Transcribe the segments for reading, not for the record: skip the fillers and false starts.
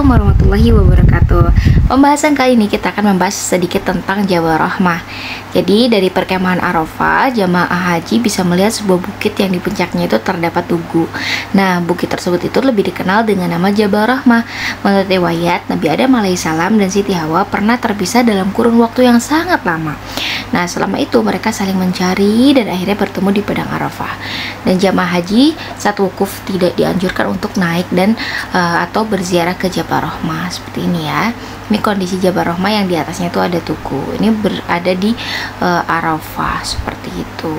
Assalamualaikum warahmatullahi wabarakatuh. Pembahasan kali ini kita akan membahas sedikit tentang Jabal Rahmah. Jadi dari perkemahan Arafah, jamaah haji bisa melihat sebuah bukit yang di puncaknya itu terdapat tugu. Nah, bukit tersebut itu lebih dikenal dengan nama Jabal Rahmah. Menurut riwayat, Nabi Adam alaihissalam dan Siti Hawa pernah terpisah dalam kurun waktu yang sangat lama. Nah, selama itu mereka saling mencari dan akhirnya bertemu di padang Arafah. Dan jamaah haji saat wukuf tidak dianjurkan untuk naik dan atau berziarah ke Jabal Rahmah seperti ini ya. Ini kondisi Jabal Rahmah yang di atasnya itu ada tugu. Ini berada di Arafah seperti itu.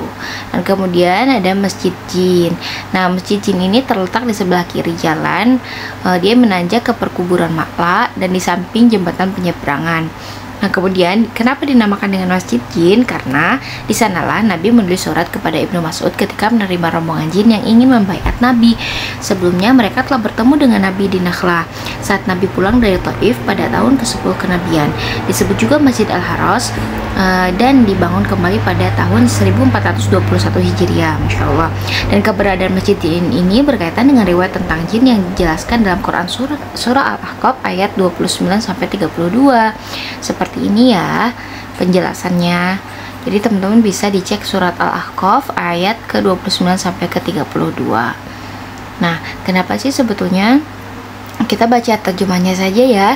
Dan kemudian ada Masjid Jin. Nah, Masjid Jin ini terletak di sebelah kiri jalan. Dia menanjak ke perkuburan Makla dan di samping jembatan penyeberangan. Nah, kemudian kenapa dinamakan dengan Masjid Jin? Karena di sanalah Nabi menulis surat kepada Ibnu Mas'ud ketika menerima rombongan jin yang ingin membaiat Nabi. Sebelumnya mereka telah bertemu dengan Nabi di Nakhla saat Nabi pulang dari Taif pada tahun ke-10 kenabian. Disebut juga Masjid Al-Haras dan dibangun kembali pada tahun 1421 Hijriah. Masya Allah. Dan keberadaan Masjid Jin ini berkaitan dengan riwayat tentang jin yang dijelaskan dalam Quran surah Al-Ahqaf ayat 29-32. Seperti ini ya penjelasannya. Jadi teman-teman bisa dicek surat Al-Ahqaf ayat ke-29 sampai ke-32. Nah, kenapa sih sebetulnya kita baca terjemahnya saja ya.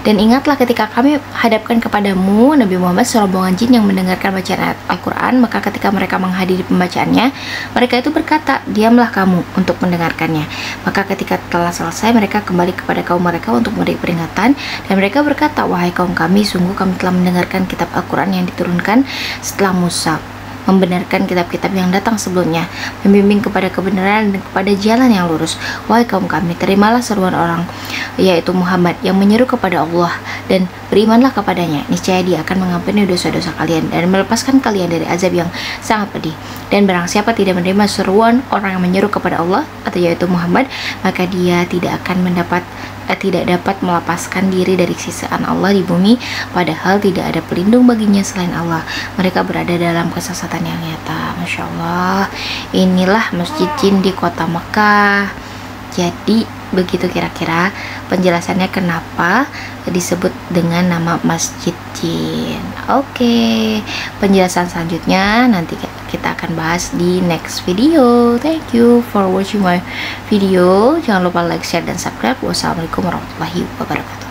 Dan ingatlah ketika kami hadapkan kepadamu Nabi Muhammad serombongan jin yang mendengarkan bacaan Al-Quran, maka ketika mereka menghadiri pembacaannya, mereka itu berkata, diamlah kamu untuk mendengarkannya. Maka ketika telah selesai, mereka kembali kepada kaum mereka untuk memberi peringatan, dan mereka berkata, wahai kaum kami, sungguh kami telah mendengarkan kitab Al-Quran yang diturunkan setelah Musa, membenarkan kitab-kitab yang datang sebelumnya, membimbing kepada kebenaran dan kepada jalan yang lurus. Wahai kaum kami, terimalah seruan orang, yaitu Muhammad, yang menyeru kepada Allah, dan berimanlah kepadanya. Niscaya dia akan mengampuni dosa-dosa kalian dan melepaskan kalian dari azab yang sangat pedih. Dan barang siapa tidak menerima seruan orang yang menyeru kepada Allah, atau yaitu Muhammad, maka dia tidak dapat melepaskan diri dari siksaan Allah di bumi, padahal tidak ada pelindung baginya selain Allah. Mereka berada dalam kesesatan yang nyata. Masya Allah. Inilah Masjid Jin di kota Mekah. Jadi begitu kira-kira penjelasannya kenapa disebut dengan nama Masjid Jin. Oke, penjelasan selanjutnya nanti kita akan bahas di next video. Thank you for watching my video. Jangan lupa like, share, dan subscribe. Wassalamualaikum warahmatullahi wabarakatuh.